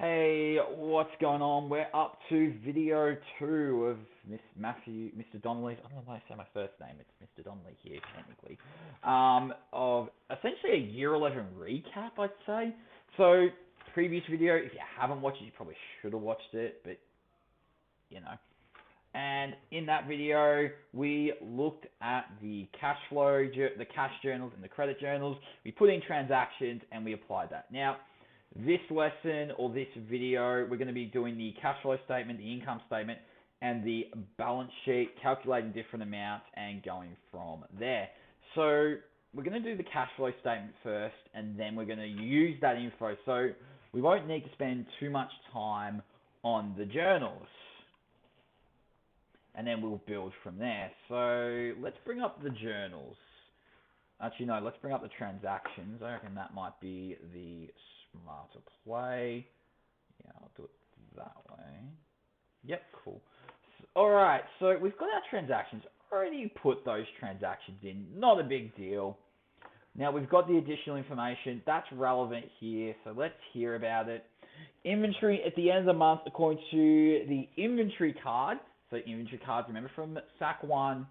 Hey, what's going on? We're up to video 2 of Mr. Donnelly's. I don't know why I say my first name. It's Mr. Donnelly here, technically. Of essentially a year 11 recap, I'd say. So, previous video, if you haven't watched it, you probably should have watched it, but you know. And in that video, we looked at the cash flow, the cash journals and the credit journals. We put in transactions and we applied that. Now, this lesson or this video, we're going to be doing the cash flow statement, the income statement, and the balance sheet, calculating different amounts and going from there. So we're going to do the cash flow statement first, and then we're going to use that info. So we won't need to spend too much time on the journals. And then we'll build from there. So let's bring up the journals. Actually, no, let's bring up the transactions. I reckon that might be the smarter play. Yeah, I'll do it that way. Yep, cool. Alright, so we've got our transactions. Already put those transactions in. Not a big deal. Now we've got the additional information. That's relevant here, so let's hear about it. Inventory at the end of the month, according to the inventory card. So inventory cards, remember from SAC 1,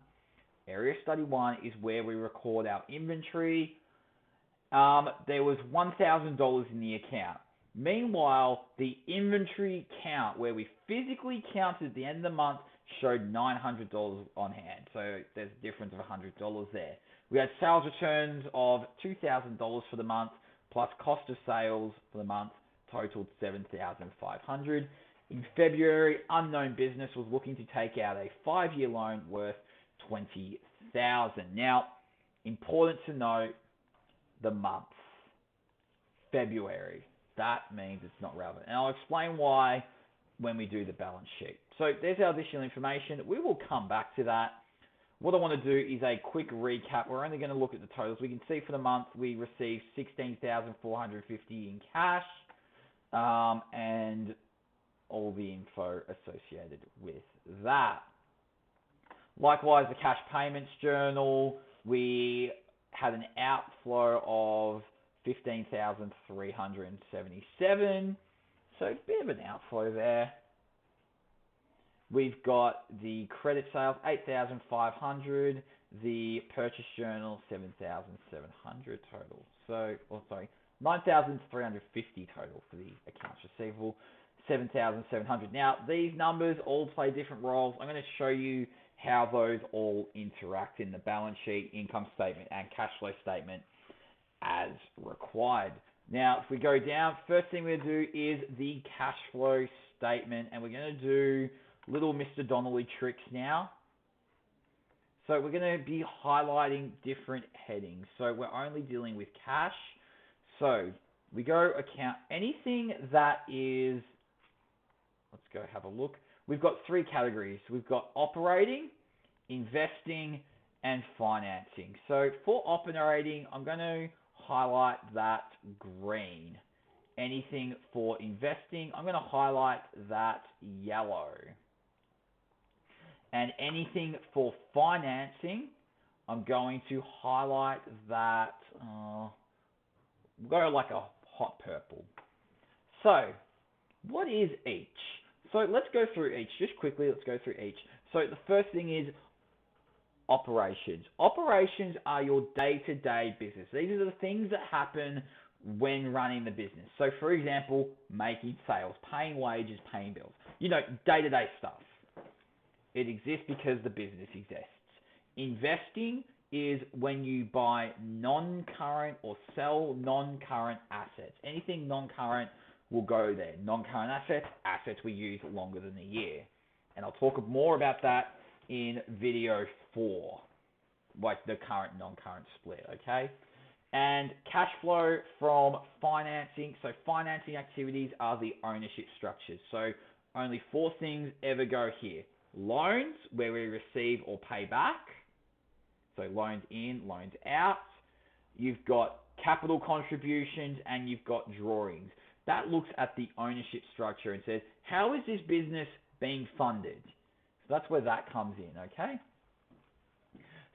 Area Study 1 is where we record our inventory. There was $1,000 in the account. Meanwhile, the inventory count, where we physically counted at the end of the month, showed $900 on hand. So there's a difference of $100 there. We had sales returns of $2,000 for the month, plus cost of sales for the month, totaled $7,500. In February, unknown business was looking to take out a 5-year loan worth $20,000. Now, important to note, the month, February. That means it's not relevant. And I'll explain why when we do the balance sheet. So there's our additional information. We will come back to that. What I want to do is a quick recap. We're only going to look at the totals. We can see for the month we received $16,450 in cash, and all the info associated with that. Likewise, the cash payments journal, we had an outflow of $15,377, so a bit of an outflow there. We've got the credit sales, $8,500, the purchase journal, $7,700 total. So, $9,350 total for the accounts receivable. 7,700. Now, these numbers all play different roles. I'm going to show you how those all interact in the balance sheet, income statement, and cash flow statement as required. Now, if we go down, first thing we're going to do is the cash flow statement, and we're going to do little Mr. Donnelly tricks now. So we're going to be highlighting different headings. So we're only dealing with cash. So we go account anything that is... Let's go have a look. We've got 3 categories. We've got operating, investing, and financing. So for operating, I'm going to highlight that green. Anything for investing, I'm going to highlight that yellow. And anything for financing, I'm going to highlight that, we'll go like a hot purple. So what is each? So let's go through each. Just quickly, let's go through each. So the first thing is operations. Operations are your day-to-day business. These are the things that happen when running the business. So for example, making sales, paying wages, paying bills. You know, day-to-day stuff. It exists because the business exists. Investing is when you buy non-current or sell non-current assets. Anything non-current will go there. Non-current assets, assets we use longer than a year. And I'll talk more about that in video 4, like the current non-current split, okay? And cash flow from financing. So financing activities are the ownership structures. So only 4 things ever go here. Loans, where we receive or pay back. So loans in, loans out. You've got capital contributions and you've got drawings. That looks at the ownership structure and says, how is this business being funded? So that's where that comes in, okay?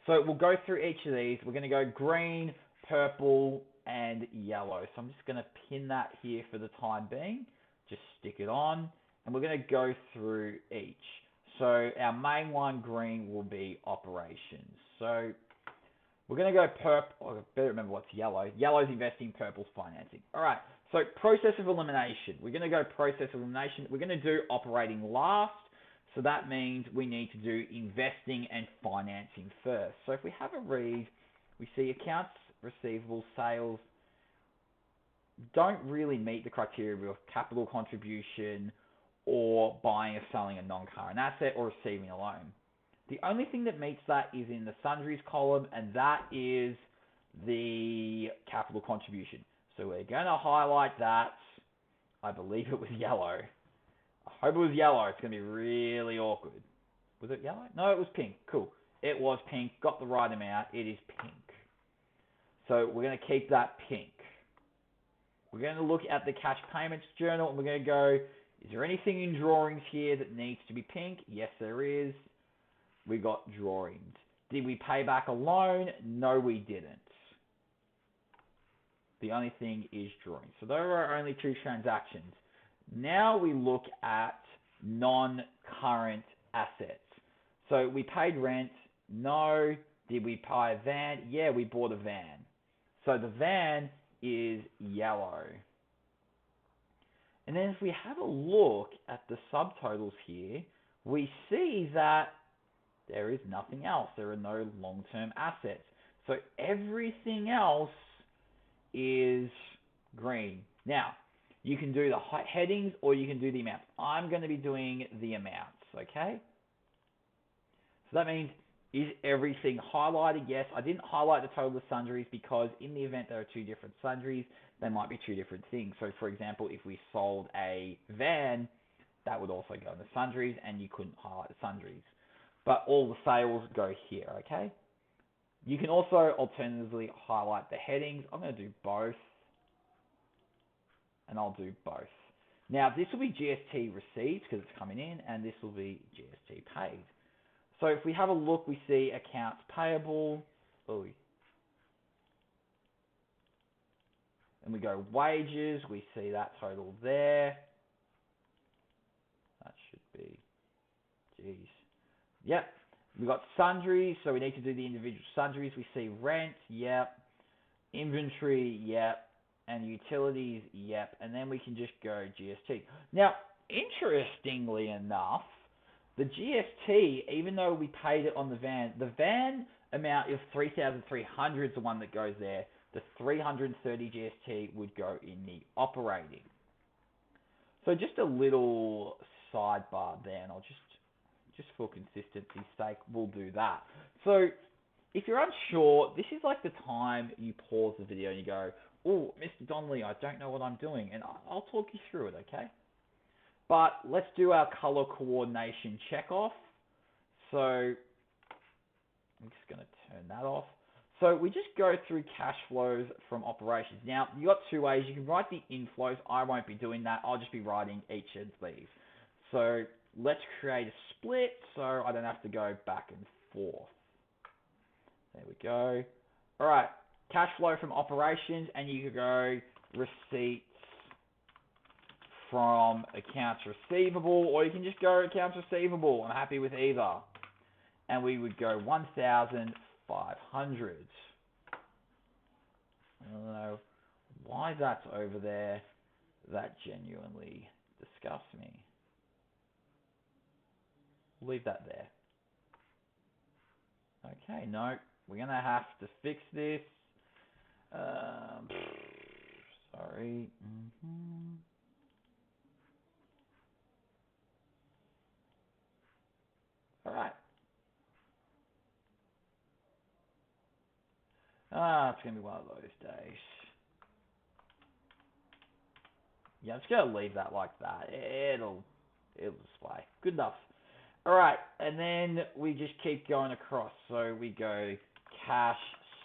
So we'll go through each of these. We're going to go green, purple, and yellow. So I'm just going to pin that here for the time being. Just stick it on, and we're going to go through each. So our main one, green, will be operations. So we're going to go purple. I better remember what's yellow. Yellow's investing, purple's financing. All right, so process of elimination. We're going to go process of elimination. We're going to do operating last. So that means we need to do investing and financing first. So if we have a read, we see accounts receivable, sales don't really meet the criteria of capital contribution or buying or selling a non-current asset or receiving a loan. The only thing that meets that is in the sundries column, and that is the capital contribution. So we're going to highlight that. I believe it was yellow. I hope it was yellow. It's going to be really awkward. Was it yellow? No, it was pink. Cool. It was pink. Got the right amount. It is pink. So we're going to keep that pink. We're going to look at the cash payments journal, and we're going to go, is there anything in drawings here that needs to be pink? Yes, there is. We got drawings. Did we pay back a loan? No, we didn't. The only thing is drawings. So those are our only two transactions. Now we look at non-current assets. So we paid rent. No. Did we buy a van? Yeah, we bought a van. So the van is yellow. And then if we have a look at the subtotals here, we see that there is nothing else. There are no long-term assets. So everything else is green. Now, you can do the headings or you can do the amounts. I'm going to be doing the amounts, okay? So that means, is everything highlighted? Yes. I didn't highlight the total of sundries because in the event there are two different sundries, they might be two different things. So for example, if we sold a van, that would also go in the sundries and you couldn't highlight the sundries. But all the sales go here, okay? You can also alternatively highlight the headings. I'm going to do both. And I'll do both. Now, this will be GST received because it's coming in, and this will be GST paid. So if we have a look, we see accounts payable. Oh. And we go wages. We see that total there. That should be, geez. Yep. We've got sundries, so we need to do the individual sundries. We see rent, yep. Inventory, yep. And utilities, yep. And then we can just go GST. Now, interestingly enough, the GST, even though we paid it on the van amount of 3,300 is the one that goes there. The 330 GST would go in the operating. So just a little sidebar there, and I'll just for consistency's sake, we'll do that. So if you're unsure, this is like the time you pause the video and you go, oh, Mr. Donnelly, I don't know what I'm doing, and I'll talk you through it, okay? But let's do our color coordination check off. So I'm just going to turn that off. So we just go through cash flows from operations. Now, you've got two ways. You can write the inflows. I won't be doing that. I'll just be writing each of these. So let's create a split so I don't have to go back and forth. There we go. All right, cash flow from operations, and you could go receipts from accounts receivable, or you can just go accounts receivable. I'm happy with either. And we would go 1,500. I don't know why that's over there. That genuinely disgusts me. Leave that there. Okay, no, we're going to have to fix this. Sorry. All right. It's going to be one of those days. Yeah, I'm just going to leave that like that. It'll display. Good enough. All right, and then we just keep going across. So we go cash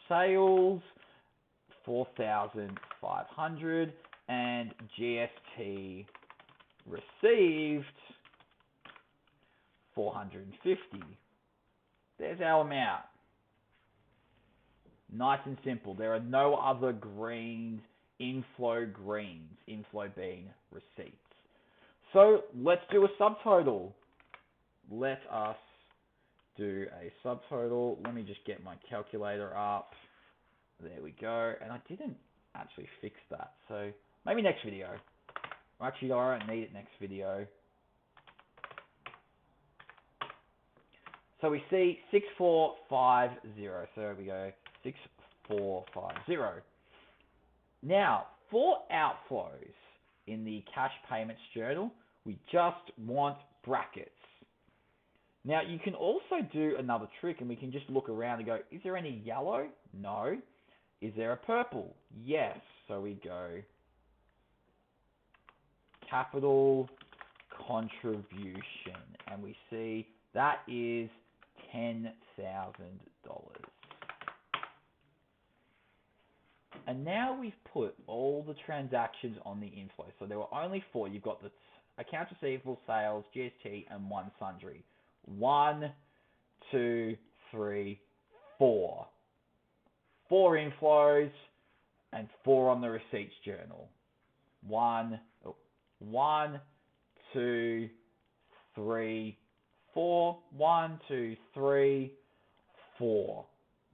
sales, 4,500, and GST received, 450. There's our amount. Nice and simple. There are no other greens, inflow being receipts. So let's do a subtotal. Let us do a subtotal. Let me just get my calculator up. There we go. And I didn't actually fix that. So maybe next video. Actually, I don't need it next video. So we see 6450. So there we go. 6450. Now, for outflows in the cash payments journal, we just want brackets. Now, you can also do another trick, and we can just look around and go, is there any yellow? No. Is there a purple? Yes. So we go capital contribution, and we see that is $10,000. And now we've put all the transactions on the inflow. So there were only 4. You've got the accounts receivable, sales, GST, and 1 sundry. 1, 2, 3, 4. 4 inflows and 4 on the receipts journal. 1, 2, 3, 4. 1, 2, 3, 4.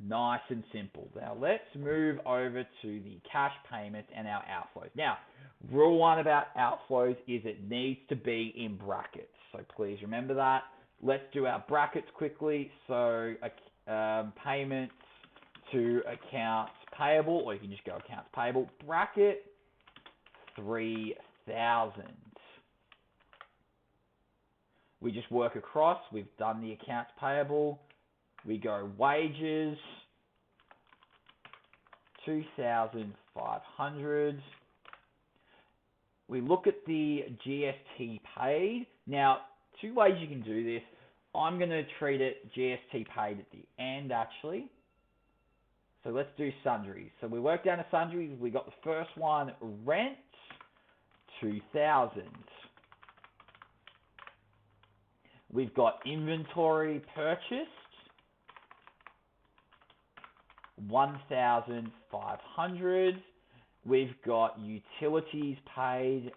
Nice and simple. Now let's move over to the cash payments and our outflows. Now, rule 1 about outflows is it needs to be in brackets. So please remember that. Let's do our brackets quickly. So payments to accounts payable, or you can just go accounts payable, bracket 3,000. We just work across. We've done the accounts payable. We go wages, 2,500. We look at the GST paid. Now, 2 ways you can do this. I'm going to treat it GST paid at the end, actually. So let's do sundries. So we work down to sundries. We got the first one, rent, 2,000. We've got inventory purchased, 1,500. We've got utilities paid,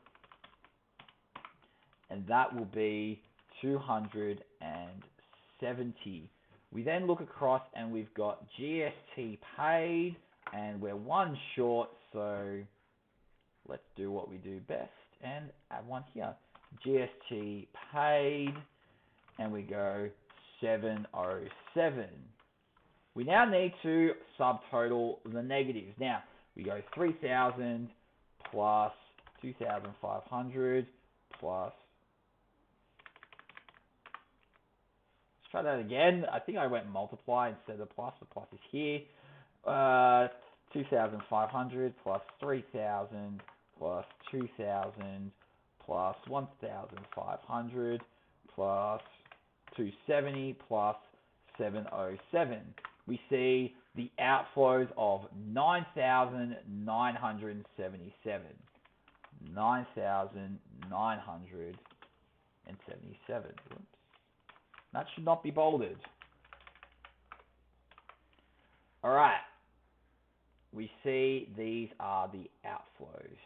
and that will be 270. We then look across and we've got GST paid, and we're 1 short, so let's do what we do best and add 1 here. GST paid, and we go 707. We now need to subtotal the negatives. Now, we go 3,000 plus 2,500 plus... Let's try that again. I think I went multiply instead of plus. The plus is here. 2,500 plus 3,000 plus 2,000 plus 1,500 plus 270 plus 707. We see the outflows of 9,977. 9,977. Whoops. That should not be bolded. All right. We see these are the outflows.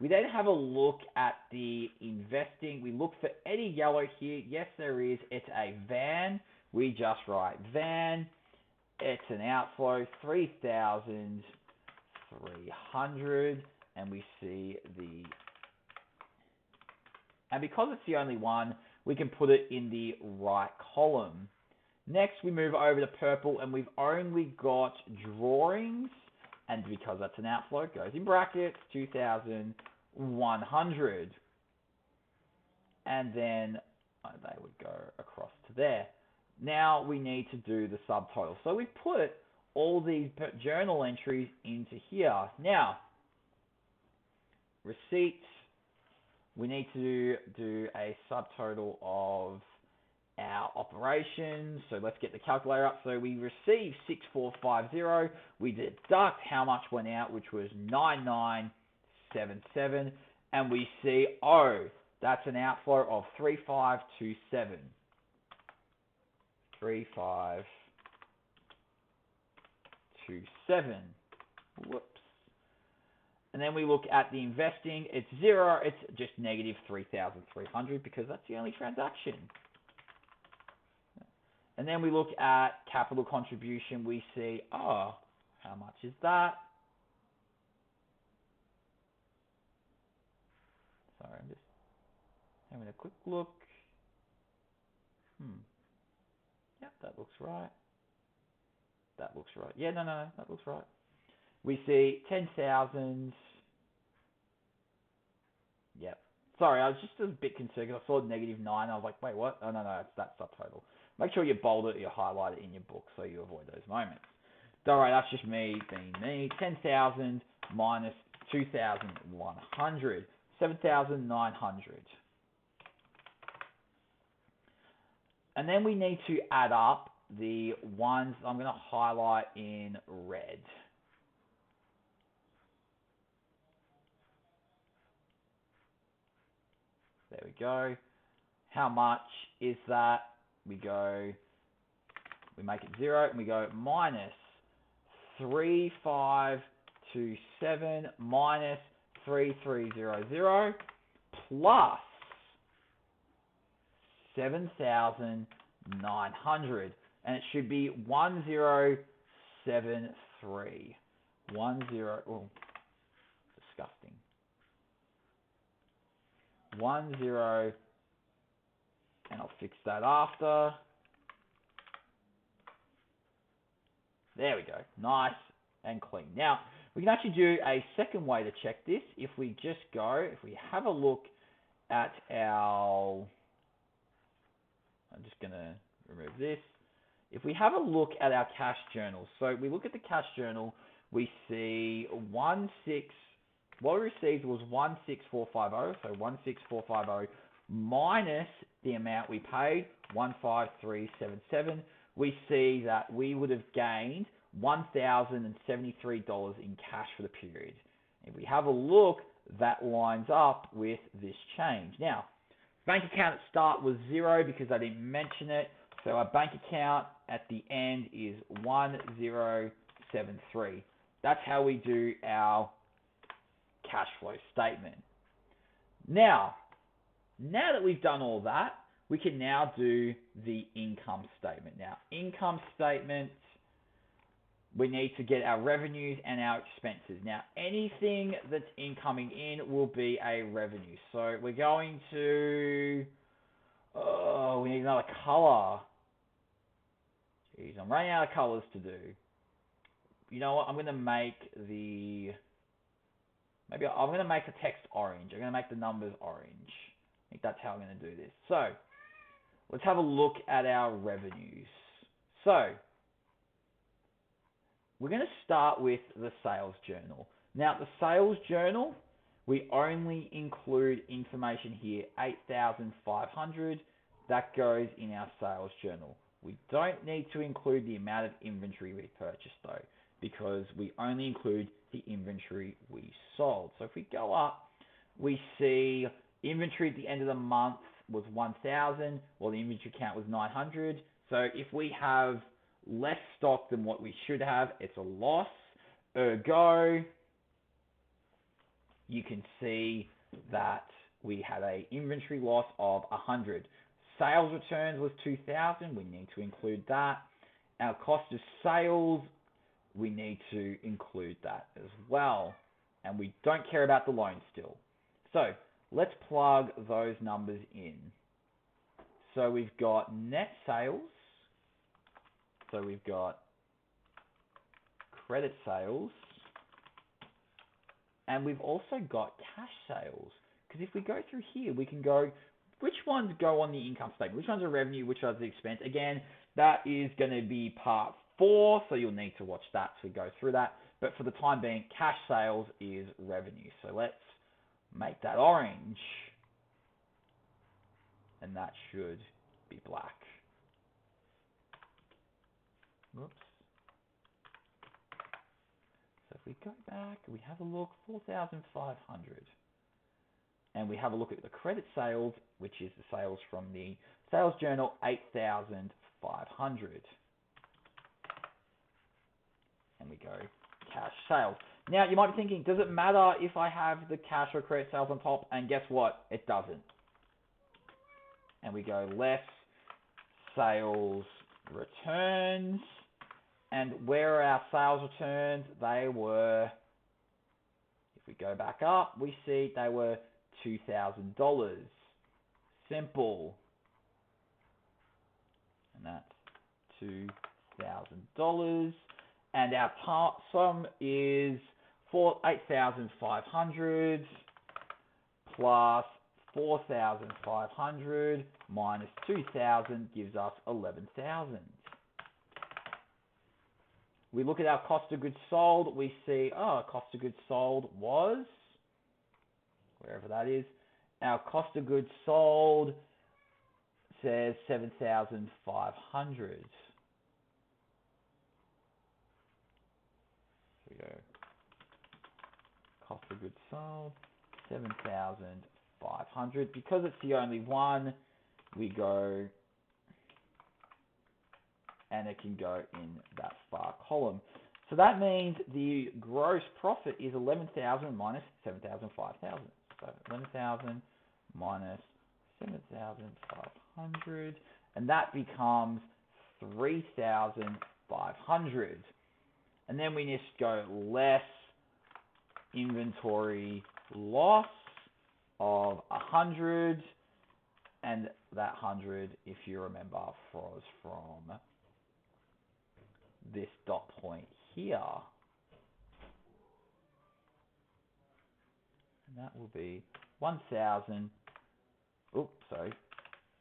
We then have a look at the investing. We look for any yellow here. Yes, there is. It's a van. We just write van. It's an outflow, 3,300. And we see the... And because it's the only one, we can put it in the right column. Next, we move over to purple, and we've only got drawings. And because that's an outflow, it goes in brackets, 2,100. And then they would go across to there. Now we need to do the subtotal. So we put all these journal entries into here. Now, receipts, we need to do a subtotal of our operations. So let's get the calculator up. So we received 6450. We deduct how much went out, which was 9977. And we see, oh, that's an outflow of 3527. 3527. Whoops. And then we look at the investing. It's 0. It's just negative 3,300 because that's the only transaction. And then we look at capital contribution. We see, oh, how much is that? Sorry, I'm just having a quick look. Yep, that looks right. That looks right. Yeah, no, that looks right. We see 10,000. Yep. Sorry, I was just a bit concerned because I saw -9. I was like, wait, what? Oh, no, that's subtotal. Make sure you bold it, you highlight it in your book so you avoid those moments. All right, that's just me being me. 10,000 minus 2,100. 7,900. And then we need to add up the ones I'm going to highlight in red. There we go. How much is that? We make it 0, and we go minus 3,527 minus 3,300 plus 7,900, and it should be 1,073. 10. Oh, disgusting. 10, and I'll fix that after. There we go. Nice and clean. Now, we can actually do a second way to check this. If we have a look at our, I'm just going to remove this. If we have a look at our cash journal, so we look at the cash journal, we see what we received was 16450, so 16450 minus the amount we paid, 15377. We see that we would have gained $1,073 in cash for the period. If we have a look, that lines up with this change. Now, bank account at start was 0 because I didn't mention it. So our bank account at the end is 1073. That's how we do our cash flow statement. Now that we've done all that, we can now do the income statement. Now, income statement, we need to get our revenues and our expenses. Now, anything that's incoming in will be a revenue. So we're going to, we need another color. Jeez, I'm running out of colors to do. You know what? I'm going to make the text orange. I'm going to make the numbers orange. I think that's how I'm going to do this. So, let's have a look at our revenues. So, we're going to start with the sales journal. Now, the sales journal, we only include information here, 8,500. That goes in our sales journal. We don't need to include the amount of inventory we purchased, though, because we only include the inventory we sold. So, if we go up, we see inventory at the end of the month was 1,000, while the inventory count was 900. So if we have less stock than what we should have, it's a loss. Ergo, you can see that we had an inventory loss of 100. Sales returns was 2,000. We need to include that. Our cost of sales, we need to include that as well. And we don't care about the loan still. So let's plug those numbers in. So we've got net sales. So we've got credit sales. And we've also got cash sales. Because if we go through here, we can go, which ones go on the income statement? Which ones are revenue? Which ones are expense? Again, that is going to be part 4. So you'll need to watch that to go through that. But for the time being, cash sales is revenue. So let's make that orange, and that should be black. Whoops. So if we go back, we have a look, 4,500. And we have a look at the credit sales, which is the sales from the sales journal, 8,500. And we go cash sales. Now, you might be thinking, does it matter if I have the cash or credit sales on top? And guess what? It doesn't. And we go less sales returns. And where are our sales returns? They were, if we go back up, we see they were $2,000. Simple. And that's $2,000. And our sum is 8,500 plus 4,500 minus 2,000 gives us 11,000. We look at our cost of goods sold. We see, cost of goods sold was, wherever that is, our cost of goods sold says 7,500. Here we go. Cost of goods sold, 7,500. Because it's the only one, we go, and it can go in that far column. So that means the gross profit is 11,000 minus 7,000, 5,000. So 11,000 minus 7,500, and that becomes 3,500. And then we just go less inventory loss of 100, and that 100, if you remember, was from this dot point here. And that will be 1,000. Oops, sorry.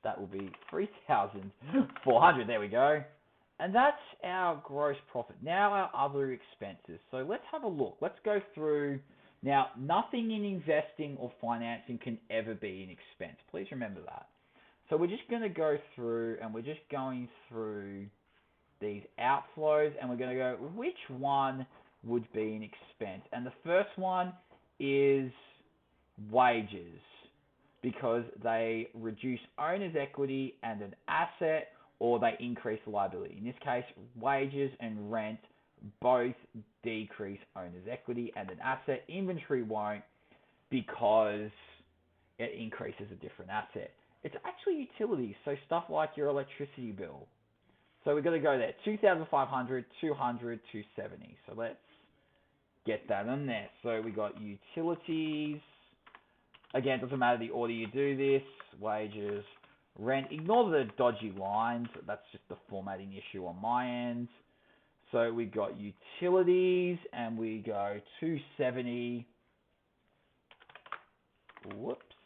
That will be 3,400. There we go. And that's our gross profit. Now our other expenses. So let's have a look. Let's go through. Now, nothing in investing or financing can ever be an expense. Please remember that. So we're just going to go through, and we're just going through these outflows, and we're going to go, which one would be an expense? And the first one is wages, because they reduce owner's equity and an asset, or they increase liability. In this case, wages and rent both decrease owner's equity and an asset. Inventory won't, because it increases a different asset. It's actually utilities, so stuff like your electricity bill. So we're going to go there, 2,500, 200, 270. So let's get that in there. So we got utilities. Again, it doesn't matter the order you do this. Wages, rent. Ignore the dodgy lines. That's just the formatting issue on my end. So we got utilities, and we go 270. Whoops.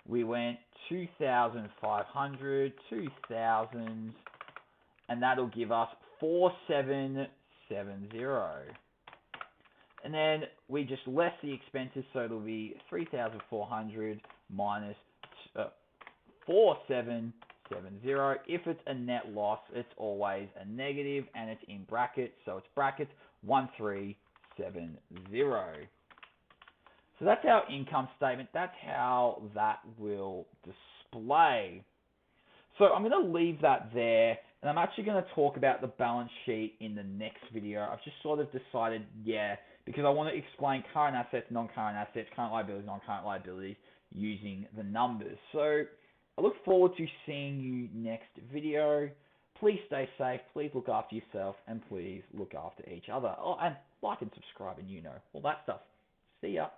We went 2,500, 2,000, and that'll give us 4,770. And then we just less the expenses, so it'll be 3,400 minus 4,770. If it's a net loss, it's always a negative, and it's in brackets, so it's brackets 1,370. So that's our income statement. That's how that will display. So I'm going to leave that there, and I'm actually going to talk about the balance sheet in the next video. I've just sort of decided, because I want to explain current assets, non-current assets, current liabilities, non-current liabilities, using the numbers. So I look forward to seeing you next video. Please stay safe, please look after yourself, and please look after each other. Oh, and like and subscribe, and all that stuff. See ya.